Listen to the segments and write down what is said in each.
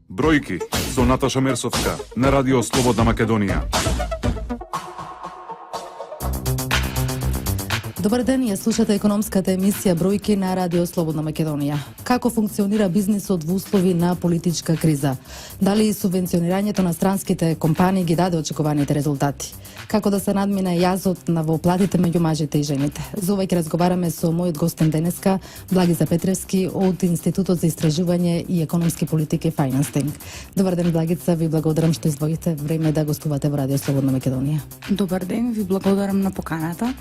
Бројки со Наташа Мерсовска на Радио Слободна Македонија. Добар ден, ја слушате економската емисија Бројки на Радио Слободна Македонија. Како функционира бизнисот во услови на политичка криза? Дали субвенционирањето на странските компании ги даде очекуваните резултати? Како да се надмине јазот на во платите меѓу мажите и жените? За ова ќе разговараме со мојот гостин денеска, Благиза Петревски од Институтот за истражување и економски политики Фајнанстинг. Добар ден, Благица, ви благодарам што издвоите време да гостувате во Радио Слободна Македонија. Добар ден, ви благодарам на поканата.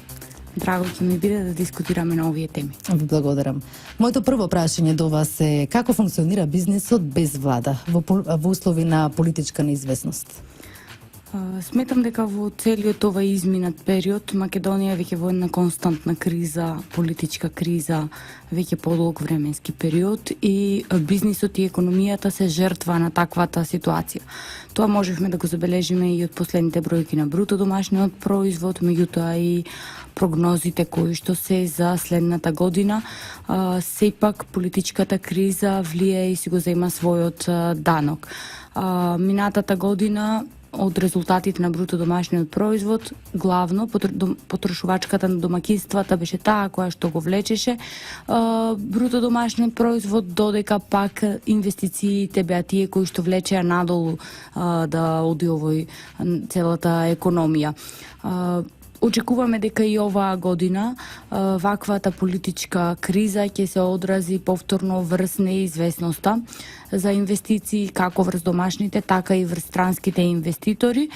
Драго ќе ми биде да дискутираме на овие теми. Ви благодарам. Моето прво прашање до вас е како функционира бизнисот без влада во услови на политичка неизвестност? Сметам дека во целиот овој изминат период Македонија веќе во една константна криза, политичка криза, веќе подолг временски период и бизнисот и економијата се жртва на таквата ситуација. Тоа можевме да го забележиме и од последните бројки на бруто домашниот производ, меѓутоа и прогнозите кои што се за следната година. Сепак политичката криза влие и си го зема својот данок. Минатата година од резултатите на бруто домашниот производ, главно потрошувачката на домаќинствата беше таа која што го влечеше бруто домашниот производ, додека пак инвестициите беа тие кои што влечеа надолу да оди овој целата економија. Очекуваме дека и оваа година ваквата политичка криза ќе се одрази повторно врз неизвестноста за инвестиции како врз домашните, така и врз странските инвеститори,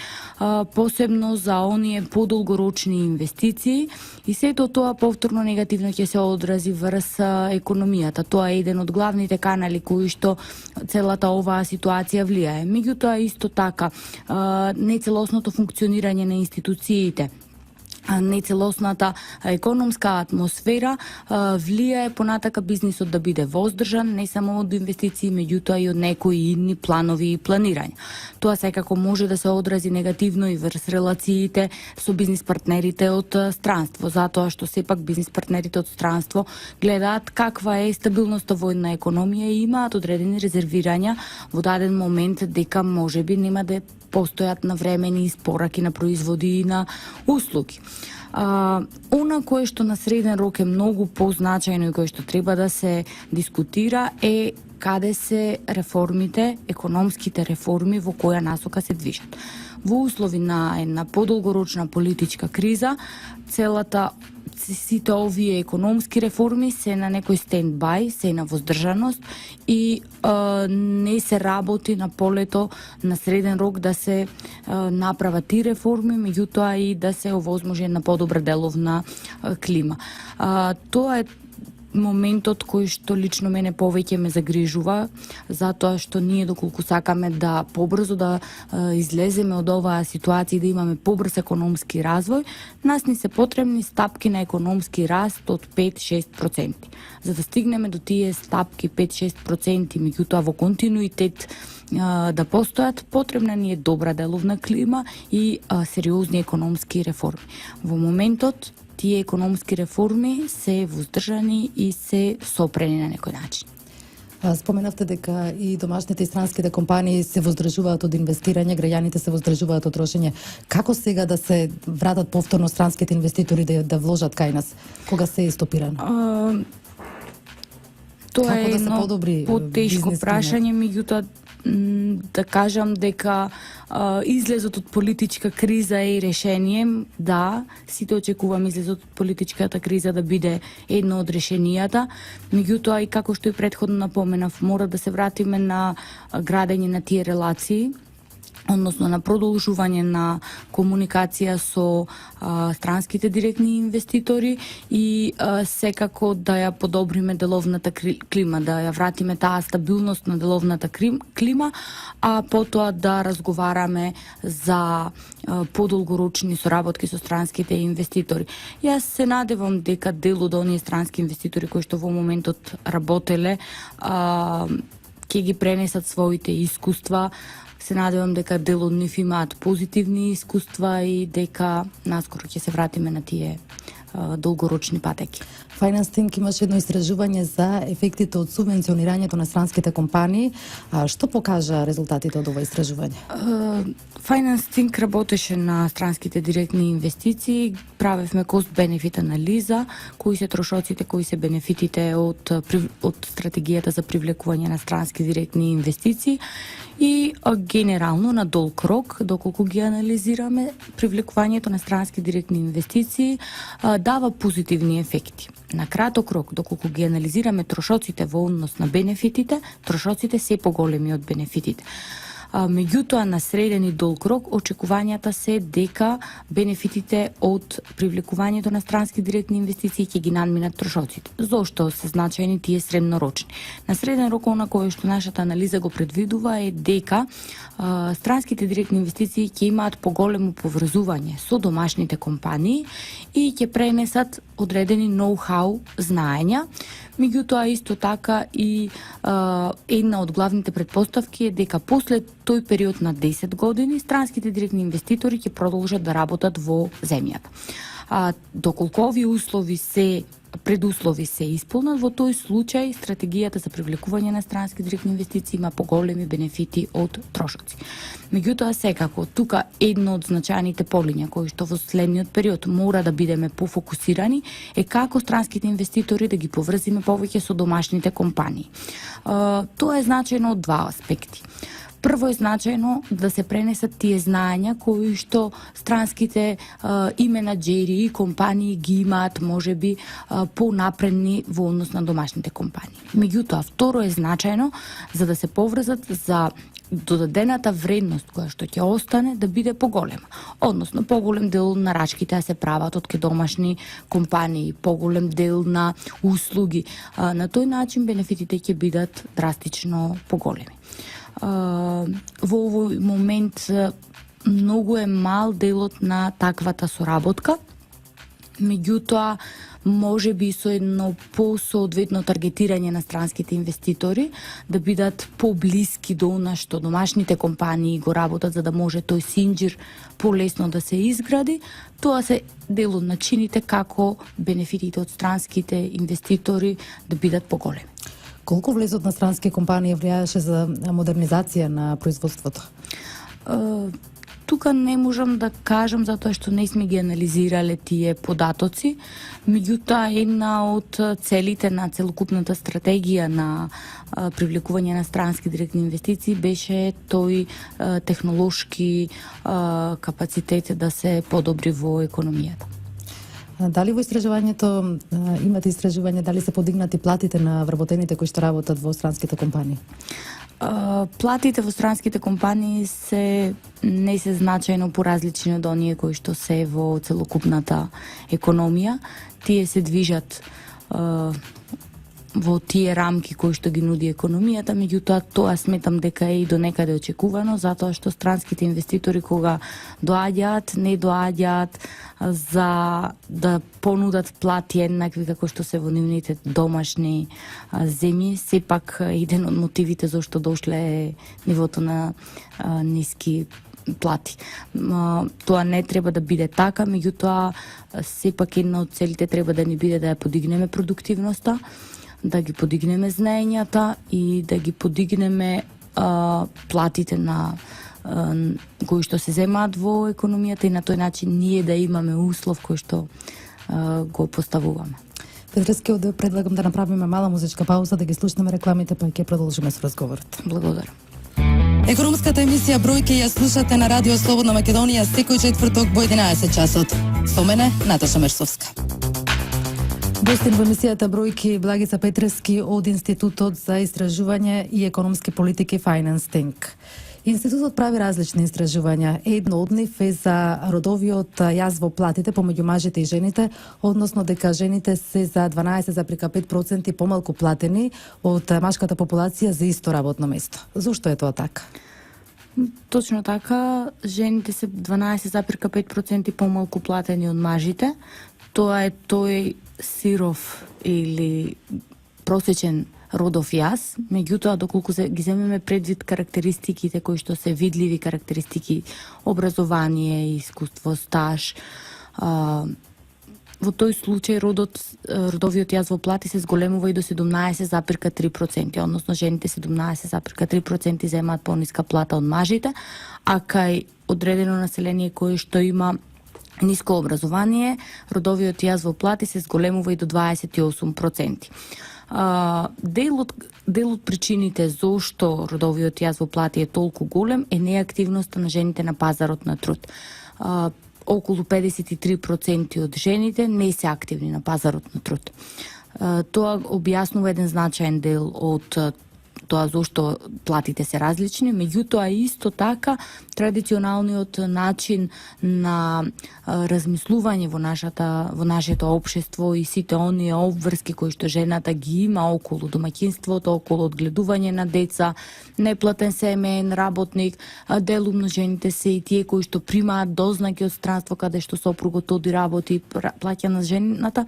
посебно за оние подолгорочни инвестиции и сето тоа повторно негативно ќе се одрази врз економијата. Тоа е еден од главните канали кои што целата оваа ситуација влијае. Меѓутоа исто така нецелосното функционирање на институциите, нецелосната економска атмосфера влијае понатака бизнисот да биде воздржан, не само од инвестиции, меѓутоа и од некои идни планови и планирања. Тоа секако може да се одрази негативно и врз релациите со бизнис партнерите од странство, затоа што сепак бизнис партнерите од странство гледаат каква е стабилноста во една економија и имаат одредени резервирања во даден момент дека можеби нема да постојат навремени испораки на производи и на услуги. Она кое што на среден рок е многу позначајно и кое што треба да се дискутира е каде се реформите, економските реформи во која насока се движат. Во услови на една подолгорочна политичка криза, сите овие економски реформи се на некој стендбај, се на воздржаност и не се работи на полето на среден рок да се направат тие реформи, меѓутоа и да се овозможи една подобра деловна клима. Тоа е моментот кој што лично мене повеќе ме загрижува, затоа што ние доколку сакаме да побрзо да излеземе од оваа ситуација и да имаме побрз економски развој, нас ни се потребни стапки на економски раст од 5-6%. За да стигнеме до тие стапки 5-6%, меѓутоа во континуитет да постојат, потребна ни е добра деловна клима и сериозни економски реформи. Во моментот тие економски реформи се воздржани и се сопрени на некој начин. Споменавте дека и домашните и странските компании се воздржуваат од инвестирање, граѓаните се воздржуваат од трошење. Како сега да се вратат повторно странските инвеститори да вложат кај нас? Кога се е стопирано? Тоа е едно потешко прашање, меѓутоа да кажам дека излезот од политичка криза е решение. Да, сите очекуваме излезот од политичката криза да биде едно од решенијата, меѓутоа и како што и претходно напоменав, мора да се вратиме на градење на тие релации, односно на продолжување на комуникација со странските директни инвеститори и секако да ја подобриме деловната клима, да ја вратиме таа стабилност на деловната клима, а потоа да разговараме за подолгорочни соработки со странските инвеститори. Јас се надевам дека дел од оние странски инвеститори кои што во моментот работеле ќе ги пренесат своите искуства. Се надевам дека дел од нив имаат позитивни искуства и дека наскоро ќе се вратиме на тие долгорочни патеки. Finance Think имаше едно истражување за ефектите од субвенционирањето на странските компании. Што покажа резултатите од ова истражување? Finance Think работеше на странските директни инвестиции, правевме кост-бенефит анализа, кои се трошоците, кои се бенефитите од стратегијата за привлекување на странски директни инвестиции и генерално на долг рок, доколку ги анализираме, привлекувањето на странски директни инвестиции дава позитивни ефекти. На краток рок, доколку ги анализираме трошоците во однос на бенефитите, трошоците се поголеми од бенефитите. Меѓутоа, на среден и долг рок, очекувањата се дека бенефитите од привлекувањето на странски директни инвестиции ќе ги надминат трошоците. Зошто се значајни тие среднорочни? На среден рок, она кое што нашата анализа го предвидува е дека странските директни инвестиции ќе имаат поголемо поврзување со домашните компании и ќе пренесат одредени ноу-хау знаења. Меѓутоа, исто така и една од главните предпоставки е дека после тој период на 10 години странските директни инвеститори ќе продолжат да работат во земјата. Доколку овие предуслови се исполнат, во тој случај стратегијата за привлекување на странски директни инвестиции има поголеми бенефити од трошоци. Меѓутоа, секако, тука едно од значајните полиња кои што во следниот период мора да бидеме пофокусирани е како странските инвеститори да ги поврзиме повеќе со домашните компании. Тоа е значајно од два аспекти. Прво е значајно да се пренесат тие знаења кои што странските и менаџери и компании ги имаат можеби понапредни во однос на домашните компании. Меѓутоа, второ е значајно за да се поврзат за додадената вредност која што ќе остане да биде поголема. Односно, поголем дел на рачките да се прават од домашни компании, поголем дел на услуги. На тој начин бенефитите ќе бидат драстично поголеми. Во овој момент многу е мал делот на таквата соработка, меѓутоа може би со едно посоодветно таргетирање на странските инвеститори да бидат поблиски до она што домашните компании го работат за да може тој синџир полесно да се изгради, тоа се дел од начините како бенефитите од странските инвеститори да бидат поголеми. Колку влезот на странски компании влијаеше за модернизација на производството? Тука не можам да кажам затоа што не сме ги анализирале тие податоци, меѓутоа една од целите на целокупната стратегија на привлекување на странски директни инвестиции беше тој технолошки капацитет да се подобри во економијата. Дали во истражувањето имате истражување дали се подигнати платите на вработените кои што работат во странските компании? Платите во странските компании не се значајно поразлични од оние кои што се во целокупната економија. Тие се движат во тие рамки кои што ги нуди економијата, меѓутоа тоа сметам дека е и до некаде очекувано, затоа што странските инвеститори кога доаѓаат, не доаѓаат за да понудат плати еднакви како што се во нивните домашни земји. Сепак еден од мотивите зашто дошле е нивото на ниски плати. Тоа не треба да биде така, меѓутоа сепак една од целите треба да ни биде да ја подигнеме продуктивноста, да ги подигнеме знаењата и да ги подигнеме платите на кои што се земаат во економијата и на тој начин ние да имаме услов кој што го поставуваме. Петрески, да предлагам да направиме мала музичка пауза, да ги слушнеме рекламите, па ќе продолжиме со разговорот. Благодарам. Економската емисија Бројки ја слушате на Радио Слободна Македонија секој четврток во 11 часот. Со мене Наташа Мерсовска. Гостин во емисијата Бројки Благица Петрески од Институтот за истражување и економски политики Finance Think. Институтот прави различни истражувања. Едно од нив е за родовиот јаз во платите помеѓу мажите и жените, односно дека жените се за 12,5% помалку платени од машката популација за исто работно место. Зошто е тоа така? Точно така, жените се 12,5% помалку платени од мажите. Тоа е тој сиров или просечен родов јас, меѓутоа доколку ги земеме предвид карактеристиките кои што се видливи карактеристики, образование, искуство, стаж, во тој случај родовиот јаз во плати се зголемува и до 17,3%, односно жените 17,3% земаат пониска плата од мажите, а кај одредено население кое што има ниско образование, родовиот јаз во плати се зголемува и до 28%. Дел од причините зошто родовиот јаз во плати е толку голем е неактивноста на жените на пазарот на труд. Околу 53% од жените не се активни на пазарот на труд. Тоа објаснува еден значаен дел од тоа зошто платите се различни, меѓутоа исто така традиционалниот начин на размислување во нашето општество и сите оние обврски кои што жената ги има околу домаќинството, околу одгледување на деца, неплатен семеен работник, делумно жените се и тие кои што примаат дознаки од странство каде што сопругот оди работи, плаќа на жената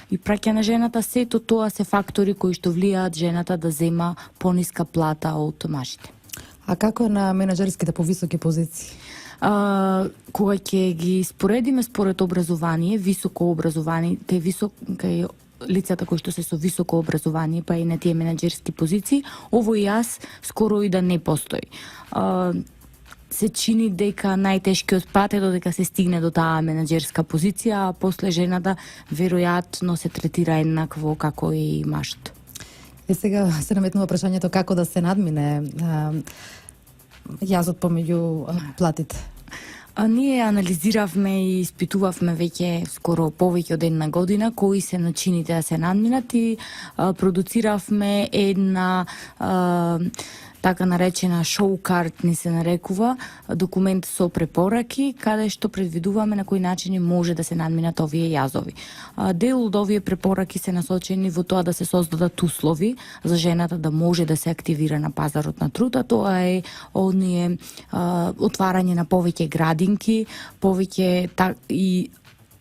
и праќа на жената, сето тоа се фактори кои што влијаат жената да зема пониска плата од мажите. А како е на менаџерските повисоки позиции? Кога ќе ги споредиме според образование, високо образование, кај лицата кои што се со високо образование, па и на тие менаџерски позиции, овој јас скоро и да не постои. Се чини дека најтешкиот пат е додека се стигне до таа менаџерска позиција, а после жената веројатно се третира еднакво како и мажот. И сега се наметнува прашањето како да се надмине јазот помеѓу платите. Ние анализиравме и испитувавме веќе скоро повеќе од една година кои се начините да се надминат и продуциравме една така наречена шоу-карт ни се нарекува, документ со препораки, каде што предвидуваме на кои начини може да се надминат овие јазови. Дел од овие препораки се насочени во тоа да се создадат услови за жената да може да се активира на пазарот на труд, а тоа е оние отварање на повеќе градинки, повеќе и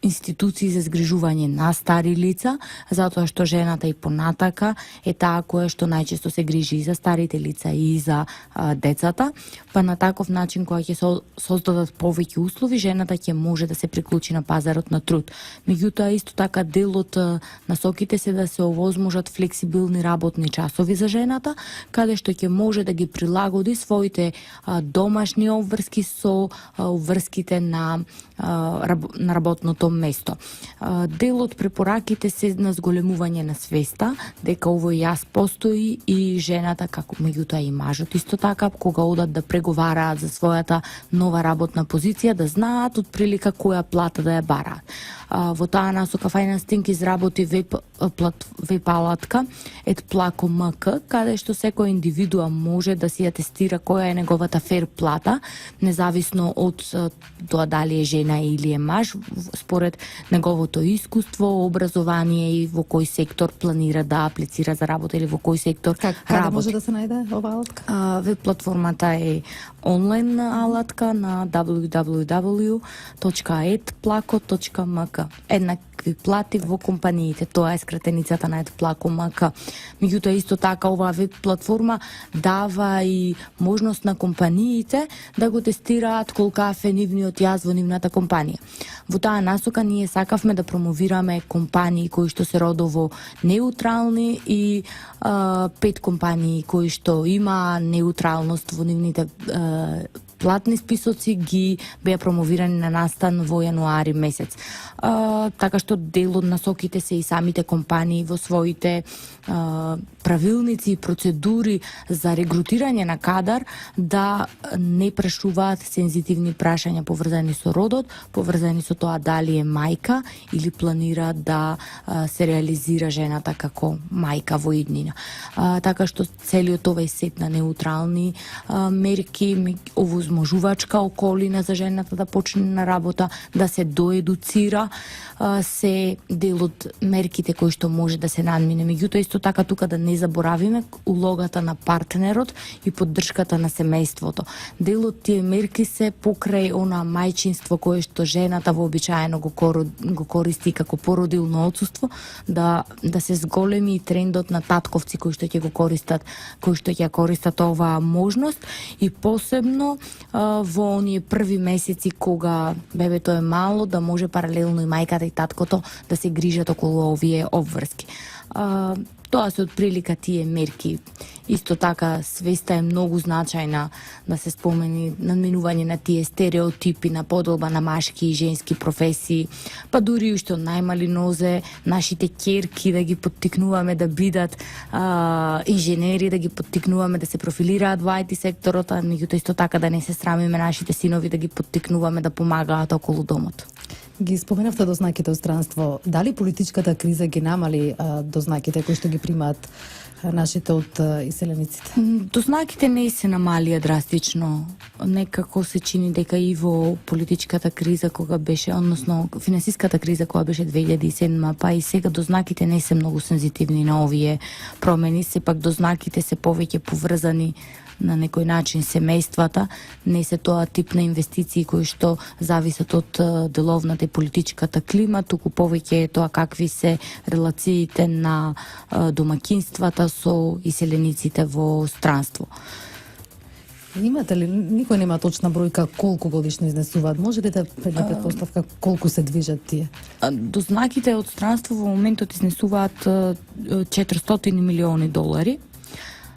институции за згрижување на стари лица, затоа што жената и понатака е таа која што најчесто се грижи и за старите лица и за децата, па на таков начин кога ќе создадат повеќе услови, жената ќе може да се приклучи на пазарот на труд. Меѓутоа исто така дел од насоките се да се овозможат флексибилни работни часови за жената, каде што ќе може да ги прилагоди своите домашни обврски со обврските на работното место. Дел од препораките се на зголемување на свеста дека овој јаз постои и жената, како меѓутоа и мажот исто така, кога одат да преговараат за својата нова работна позиција, да знаат отприлика која плата да ја бараат. Во таа насока Finance Think изработи веб алатка @plako.mk, каде што секој индивидуа може да си ја тестира која е неговата фер плата, независно од тоа дали е жена или е маж, според неговото искуство, образование и во кој сектор планира да аплицира за работа или во кој сектор Каде работи. може да се најде ова алатка? Веб платформата е онлайн алатка на www.plako.mk. Еднакви плати во компаниите, тоа е скратеницата на Plako.mk. Меѓутоа исто така оваа веб платформа дава и можност на компаниите да го тестираат колкав е нивниот јаз во нивната компанија. Во таа насока ние сакавме да промовираме компании кои што се родово неутрални и 5 компании кои што има неутралност во нивните платни списоци ги беа промовирани на настан во јануари месец. Така што дел од насоките се и самите компании во своите правилници и процедури за регрутирање на кадар да не прашуваат сензитивни прашања поврзани со родот, поврзани со тоа дали е мајка или планира да се реализира жената како мајка во иднина. Така што целиот овој сет на неутрални мерки, овозможувачка околина за жената да почне на работа, да се доедуцира, се дел од мерките кои што може да се надмине. Меѓутоа исто така тука да не заборавиме улогата на партнерот и поддршката на семејството. Дел од тие мерки се покрај она мајчинство кое што жената вообичаено го користи како породилно отсуство, да се зголеми и трендот на татковци кои што ќе го користат, кои што ќе користат оваа можност и посебно во оние први месеци кога бебето е мало, да може паралелно и мајката и таткото да се грижат околу овие обврски. Тоа се отприлика тие мерки. Исто така свеста е многу значајна да се спомени надминување на тие стереотипи на поделба на машки и женски професии, па дури уште од најмали нозе нашите ќерки да ги поттикнуваме да бидат инженери, да ги поттикнуваме да се профилираат во IT секторот, а меѓутоа исто така да не се срамиме нашите синови да ги поттикнуваме да помагаат околу домот. Ги споменавте дознаките од странство. Дали политичката криза ги намали дознаките кои што ги примаат нашите од иселениците? Дознаките не се намалија драстично. Некако се чини дека и во политичката криза кога беше, односно финансиската криза кога беше 2007, па и сега дознаките не се многу сензитивни на овие промени, сепак дознаките се повеќе поврзани на некој начин семејствата, не се тоа тип на инвестиции кои што зависат од деловната и политичката клима, туку повеќе е тоа какви се релациите на домакинствата со иселениците во странство. Имате ли, никој нема точна бројка колку годишно изнесуваат? Може ли да предпоставка колку се движат тие? Дознаките од странство во моментот изнесуваат 400 милиони долари.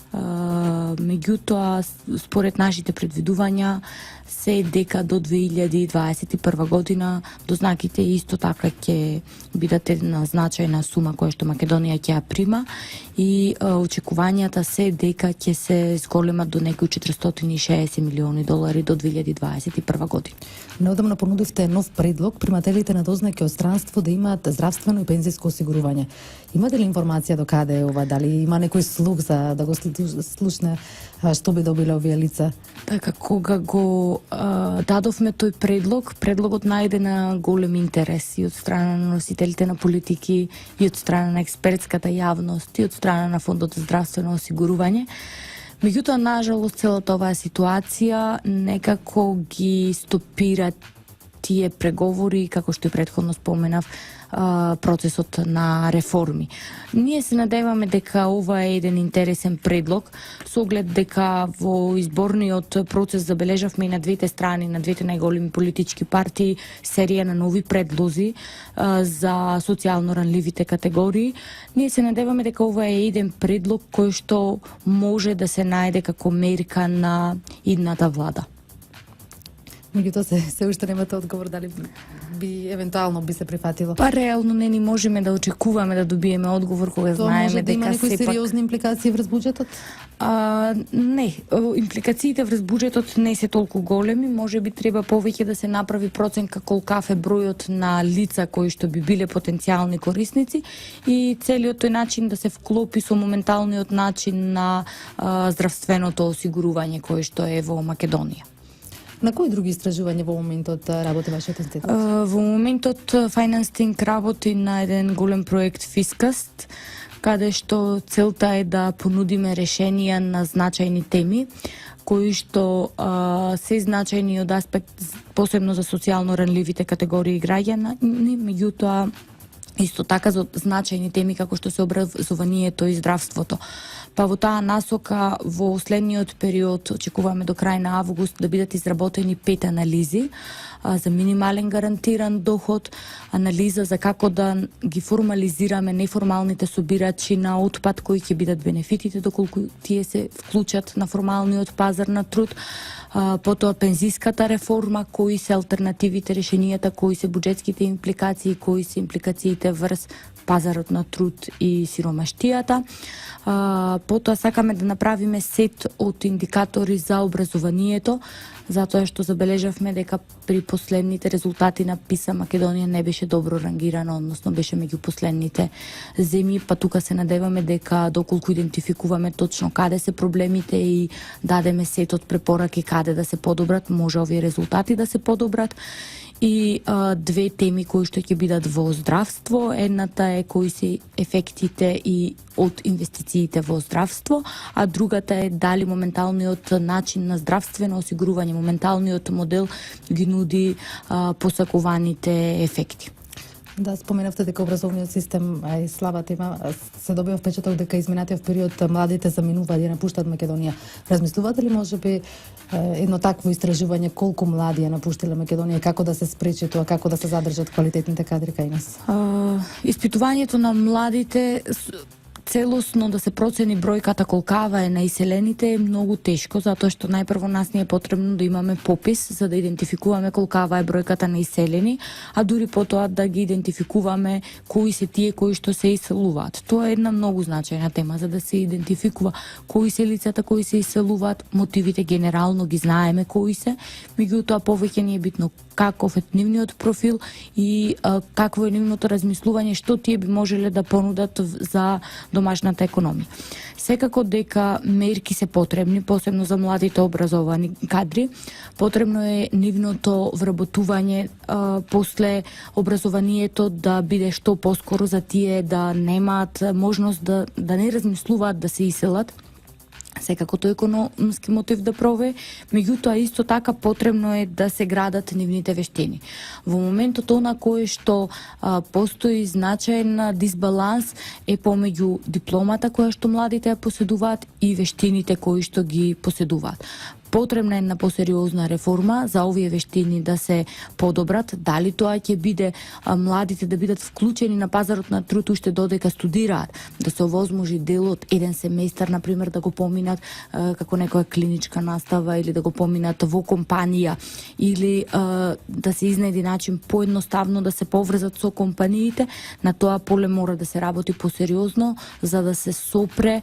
Меѓутоа, според нашите предвидувања, се дека до 2021 година дознаките исто така ќе бидат една значајна сума која што Македонија ќе ја прима и очекувањата се дека ќе се зголемат до некои 460 милиони долари до 2021 година. Неодамна понудивте нов предлог примателите на дознаки од странство да имаат здравствено и пензиско осигурување. Имате ли информација до каде е ова? Дали има некој слух за да го слушне што би добиле овие лица? Така, кога го дадовме тој предлог, предлогот најде на голем интерес и од страна на носителите на политики, и од страна на експертската јавност, и од страна на Фондот за здравствено осигурување. Меѓутоа, нажалост, целата оваа ситуација некако ги стопира тие преговори, како што и претходно споменав, процесот на реформи. Ние се надеваме дека ова е еден интересен предлог, со оглед дека во изборниот процес забележавме и на двете страни, на двете најголеми политички партии, серија на нови предлози за социјално ранливите категории. Ние се надеваме дека ова е еден предлог кој што може да се најде како мерка на идната влада. Меѓутоа се уште немате одговор дали би евентуално би се прифатило. Па реално не ни можеме да очекуваме да добиеме одговор кога знаеме дека има некои сепак сериозни импликации врз буџетот? Не, импликациите врз буџетот не се толку големи, може би треба повеќе да се направи проценка колкав е бројот на лица кои што би биле потенцијални корисници и целиот тој начин да се вклопи со моменталниот начин на здравственото осигурување кое што е во Македонија. На кои други истражувања во моментот работи вашиот институт? Во моментот Finance Think работи на еден голем проект Фискаст, каде што целта е да понудиме решенија на значајни теми, кои што се значајни од аспект посебно за социјално ранливите категории граѓани, меѓутоа исто така за значајни теми како што се образованието и здравството. Па во таа насока во следниот период очекуваме до крај на август да бидат изработени 5 анализи за минимален гарантиран доход, анализа за како да ги формализираме неформалните собирачи на отпад, кои ќе бидат бенефитите доколку тие се вклучат на формалниот пазар на труд, потоа пензиската реформа, кои се алтернативите, решенијата, кои се буџетските импликации, кои се импликациите врз пазарот на труд и сиромаштијата. Потоа сакаме да направиме сет од индикатори за образованието, затоа што забележавме дека при последните резултати на ПИСА Македонија не беше добро рангирана, односно беше меѓу последните земји, па тука се надеваме дека доколку идентификуваме точно каде се проблемите и дадеме сет од препораки каде да се подобрат, може овие резултати да се подобрат. И две теми кои што ќе бидат во здравство. Едната е кои се ефектите и од инвестициите во здравство, а другата е дали моменталниот начин на здравствено осигурување, моменталниот модел ги нуди посакуваните ефекти. Да, споменавте дека образовниот систем е слаба тема. Се добива впечаток дека изминатиот период младите заминуваат и напуштаат Македонија. Размислувате ли можеби едно такво истражување колку млади ја напуштиле Македонија, како да се спречи тоа, како да се задржат квалитетните кадри кај нас? Испитувањето на младите целосно да се процени бројката колкава е на иселените е многу тешко, затоа што најпрво нас ни е потребно да имаме попис за да идентификуваме колкава е бројката на иселени, а дури потоа да ги идентификуваме кои се тие кои што се иселуваат. Тоа е една многу значајна тема за да се идентификува кои се лицата кои се иселуваат, мотивите генерално ги знаеме кои се, меѓутоа повеќе ни е битно каков е нивниот профил и какво е нивното размислување, што тие би можеле да понудат за домашната економија. Секако дека мерки се потребни, посебно за младите образовани кадри. Потребно е нивното вработување после образованието да биде што поскоро за тие да немаат можност да не размислуваат да се иселат. Секако тој економски мотив да прове, меѓутоа исто така потребно е да се градат нивните вештини. Во моментот она кое што постои значајен дисбаланс е помеѓу дипломата која што младите ја поседуваат и вештините кои што ги поседуваат. Потребна е една посериозна реформа за овие вештини да се подобрат. Дали тоа ќе биде младите да бидат вклучени на пазарот на труд уште додека студираат, да се овозможи делот еден семестар на пример да го поминат како некоја клиничка настава или да го поминат во компанија или да се изнайде начин поедноставно да се поврзат со компаниите. На тоа поле мора да се работи посериозно за да се сопре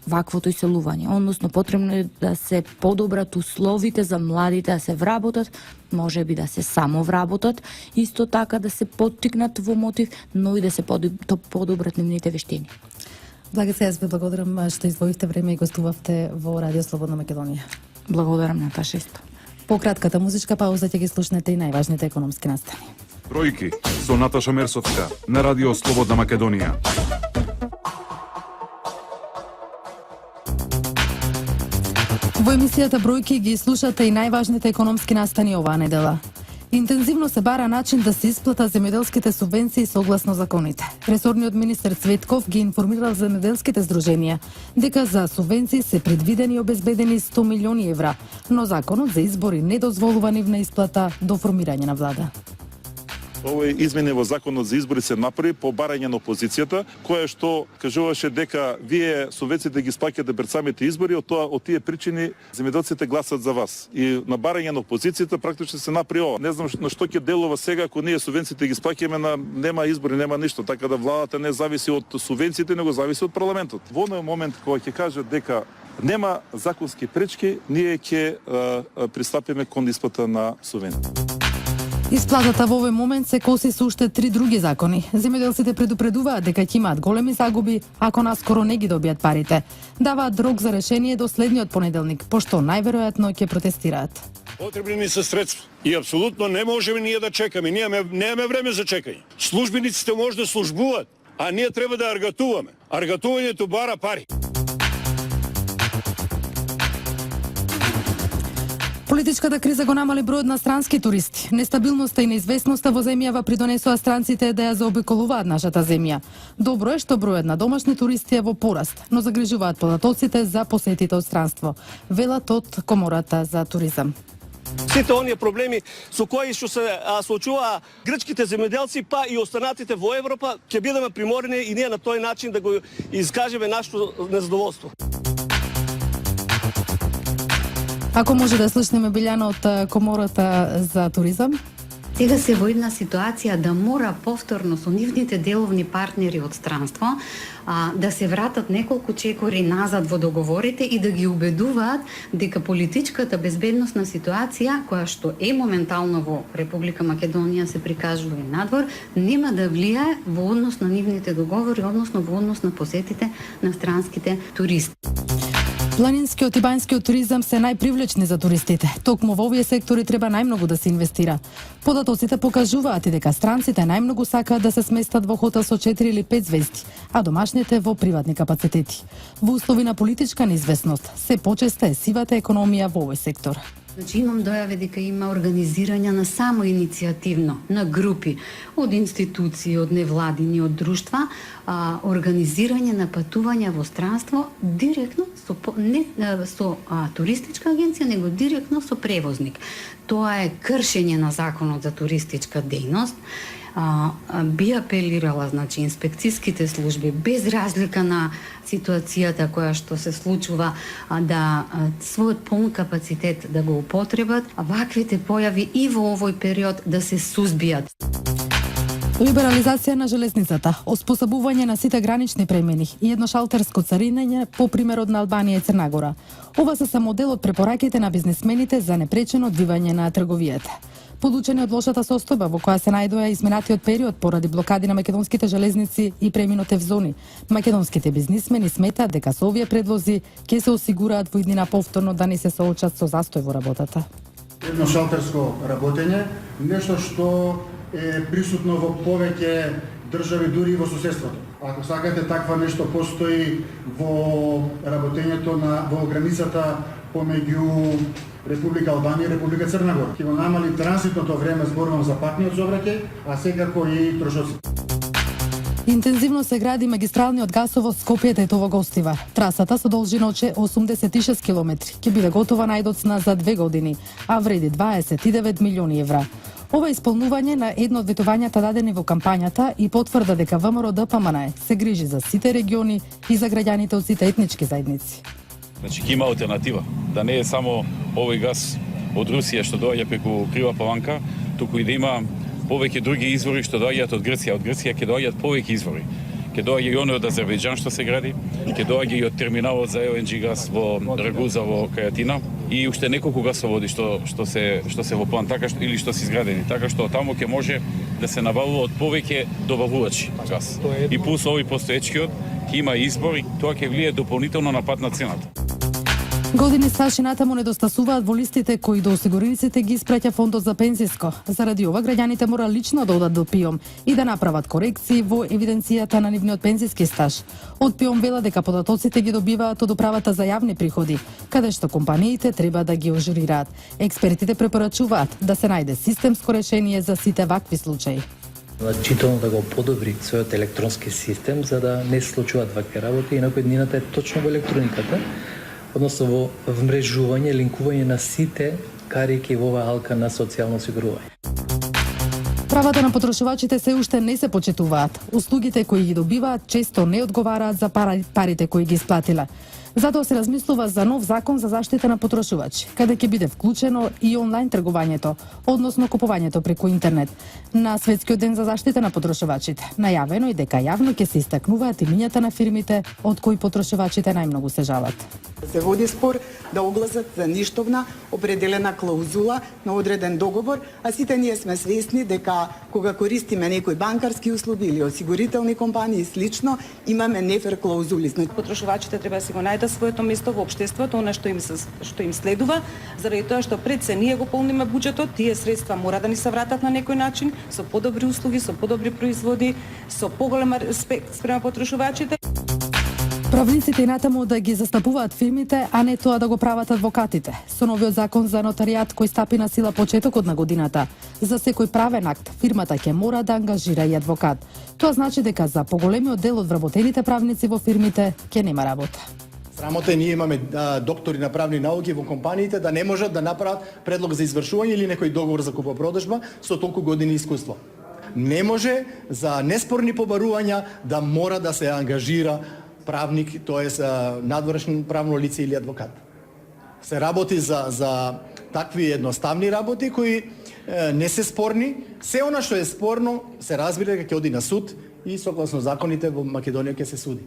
ваквото иселување. Односно потребно е да се подобрат условите за младите да се вработат, може би да се само вработат, исто така да се поттикнат во мотив, но и да се подобрат нивните вештини. Благица, јас ви благодарам што извоивте време и гостувавте во Радио Слободна Македонија. Благодарам, Наташа. По кратката музичка пауза ќе ги слушнете и најважните економски настани. Бројки со Наташа Мерсовска на Радио Слободна Македонија. Во емисијата Бројки ги слушате и најважните економски настани оваа недела. Интензивно се бара начин да се исплата земјоделските субвенции согласно законите. Ресорниот министер Цветков ги информирал земјоделските здруженија дека за субвенции се предвидени и обезбедени 100 милиони евра, но законот за избори не дозволува нивна исплата до формирање на влада. Овој измени во законот за избори се направи по барање на опозицијата, која што кажуваше дека вие субвенциите ги сплаќате пред самите избори, од тие причини земјоделците гласат за вас. И на барање на опозицијата практично се направи ова. Не знам на што ќе делува сега ако ние субвенциите ги сплаќаме нема избори, нема ништо, така да владата не зависи од субвенциите, него зависи од парламентот. Во оној момент кога ќе кажат дека нема законски пречки, ние ќе пристапиме кон исплата на субвенции. Исплатата во овој момент се коси со уште 3 други закони. Земјоделците предупредуваат дека ќе имаат големи загуби ако наскоро не ги добијат парите. Даваат рок за решение до следниот понеделник, пошто најверојатно ќе протестираат. Потребни ни се средства и апсолутно не можеме ние да чекаме. Ние немаме време за чекање. Службениците може да службуваат, а ние треба да аргатуваме. Аргатувањето бара пари. Политичката криза го намали бројот на странски туристи. Нестабилноста и неизвестноста во земјава придонесоа странците да ја заобиколуваат нашата земја. Добро е што бројот на домашни туристи е во пораст, но загрижуваат податоците за посетите од странство, велат од Комората за туризам. Сите оние проблеми со кои што се соочуваа грчките земјоделци, па и останатите во Европа, ќе бидеме приморени и ние на тој начин да го искажеме нашето незадоволство. Ако може да слушнеме Билјана од Комората за туризам? Сега се во една ситуација да мора повторно со нивните деловни партнери од странство да се вратат неколку чекори назад во договорите и да ги убедуваат дека политичката безбедносна ситуација, која што е моментално во Република Македонија се прикажува и надвор, нема да влијае во однос на нивните договори, односно во однос на посетите на странските туристи. Планинскиот и бањскиот туризам се најпривлечни за туристите. Токму во овие сектори треба најмногу да се инвестира. Податоците покажуваат и дека странците најмногу сакаат да се сместат во хотел со 4 или 5 звезди, а домашните во приватни капацитети. Во услови на политичка неизвестност, се почеста е сивата економија во овој сектор. Значи имам дојави дека има организирање на само иницијативно, на групи, од институции, од невладини, од друштва, организирање на патувања во странство директно не со туристичка агенција, него директно со превозник. Тоа е кршење на законот за туристичка дејност. Би апелирала, значи, инспекцијските служби, без разлика на ситуацијата која што се случува, да својот полн капацитет да го употребат, а ваквите појави и во овој период да се сузбијат. Либерализација на железницата, оспособување на сите гранични премини и едношалтерско царинење по примерот на Албанија и Црна Гора. Ова се само дел од препораките на бизнисмените за непречено одвивање на трговијата. Подучени од лошата состојба во која се најдоа изминатиот период поради блокади на македонските железници и преминоте в зони, македонските бизнисмени сметаат дека со овие предлози ќе се осигураат во иднина повторно да не се соочат со застој во работата. Едношалтерско работење, нешто што е присутно во повеќе држави, дури и во соседството. Ако сакате, таква нешто постои во работењето во границата помеѓу Република Албанија и Република Црна Гора. Ќе го намали транзитното време, зборувам за патниот сообраќај, а секако и трошоците. Интензивно се гради магистралниот гасовод Скопје-Тетово Гостивар. Трасата со должина од 86 километри ќе биде готова најдоцна за 2 години, а вреди 29 милиони евра. Ова исполнување на едно од ветувањата дадени во кампањата и потврда дека ВМРО ДПМН се грижи за сите региони и за граѓаните од сите етнички заедници. Значи, ќе има алтернатива, да не е само овој газ од Русија што доаѓа преку Крива Паланка, туку и да има повеќе други извори што доаѓаат од Грција. Од Грција ќе доаѓаат повеќе извори. Ќе доаѓа и оној од Азербејџан што се гради, ќе доаѓа и од терминалот за LNG газ во Рагуза во Кајатина и уште неколку гасоводи што се во план или што се изградени, така што таму ќе може да се набавува од повеќе добавувачи газ. И плюс овој постоечкиот ќе има избор и тоа ќе влие дополнително на пат на цената. Години стаж и натаму недостасуваат во листите кои до осигурениците ги испраќа фондот за пензиско. Заради ова граѓаните мора лично да одат до ПИОМ и да направат корекции во евиденцијата на нивниот пензиски стаж. Од ПИОМ вела дека податоците ги добиваат од управата за јавни приходи, каде што компаниите треба да ги ожирираат. Експертите препорачуваат да се најде системско решение за сите вакви случаи. Значително да го подобри својот електронски систем за да не се случуваат вакви работи и накој днината е точно во електрониката, односно во вмрежување, линкување на сите карики во оваа алка на социјално осигурување. Правата на потрошувачите се уште не се почитуваат. Услугите кои ги добиваат често не одговараат за парите кои ги исплатила. Затоа се размислува за нов закон за заштита на потрошувачи, каде ќе биде вклучено и онлайн тргувањето, односно купувањето преку интернет. На Светскиот ден за заштита на потрошувачите најавено и дека јавно ќе се истакнуваат имињата на фирмите од кои потрошувачите најмногу се жалат. Се води спор да огласат за ништовна определена клаузула на одреден договор, а сите ние сме свесни дека кога користиме некои банкарски услуги или осигурителни компании и слично, имаме нефер клаузули. Потрошувачите треба да си го најдат своето место во општеството, она што им следува, заради тоа што пред се ние го полниме буџетот, тие средства мора да ни се вратат на некој начин, со подобри услуги, со подобри производи, со поголема респект спрема потрошувачите. Правниците и натаму да ги застапуваат фирмите, а не тоа да го прават адвокатите. Со новиот закон за нотаријат кој стапи на сила почетокот на годината, за секој правен акт, фирмата ќе мора да ангажира и адвокат. Тоа значи дека за поголемиот дел од вработените правници во фирмите ќе нема работа. Срамота ние имаме доктори на правни науки во компаниите да не можат да направат предлог за извршување или некој договор за купопродажба со толку години искуство. Не може за неспорни побарувања да мора да се ангажира правник, тоест надворешно правно лице или адвокат. Се работи за такви едноставни работи кои не се спорни. Се она што е спорно се разбира дека ќе оди на суд и согласно законите во Македонија ќе се суди.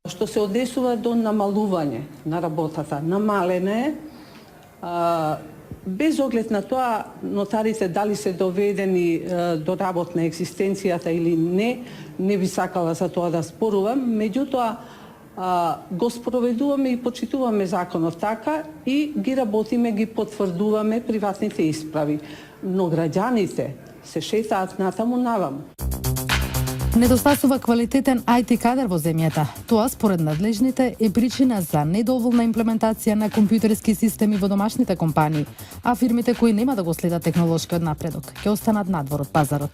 Што се однесува до намалување на работата, намалене без оглед на тоа нотарите дали се доведени до работ на екзистенцијата или не би сакала за тоа да спорувам, меѓутоа го спроведуваме и почитуваме законот така и ги работиме, ги потврдуваме приватните исправи. Но граѓаните се шетаат натаму наваму. Недостасува квалитетен IT кадар во земјата. Тоа, според надлежните, е причина за недоволна имплементација на компјутерски системи во домашните компании, а фирмите кои нема да го следат технолошкиот напредок ќе останат надвор од пазарот.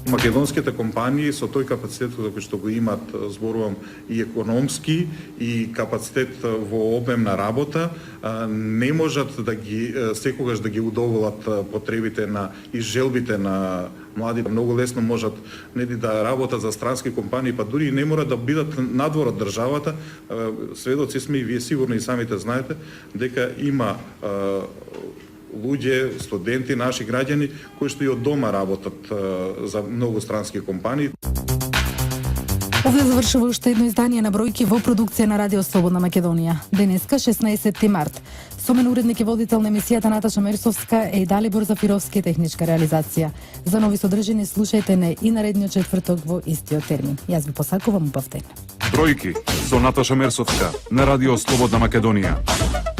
Македонските компании со тој капацитет кој што го имаат, зборувам и економски и капацитет во обем на работа, не можат да ги секогаш да ги удоволат потребите на и желбите на младите. Многу лесно можат да работат за странски компании, па дури и не мора да бидат надвор од државата. Сведоци сме и вие сигурно и самите знаете дека има луѓе, студенти, наши граѓани кои што и од дома работат за многу странски компании. Овде завршува уште едно издание на бројки во продукција на Радио Слободна Македонија. Денеска 16 март. Со мен уредник и водител на емисијата Наташа Мерсовска е и Далибор Зафировски, техничка реализација. За нови содржини слушајте не и наредниот четврток во истиот термин. Јас ви посакувам убав ден. Бројки со Наташа Мерсовска на Радио Слободна Македонија.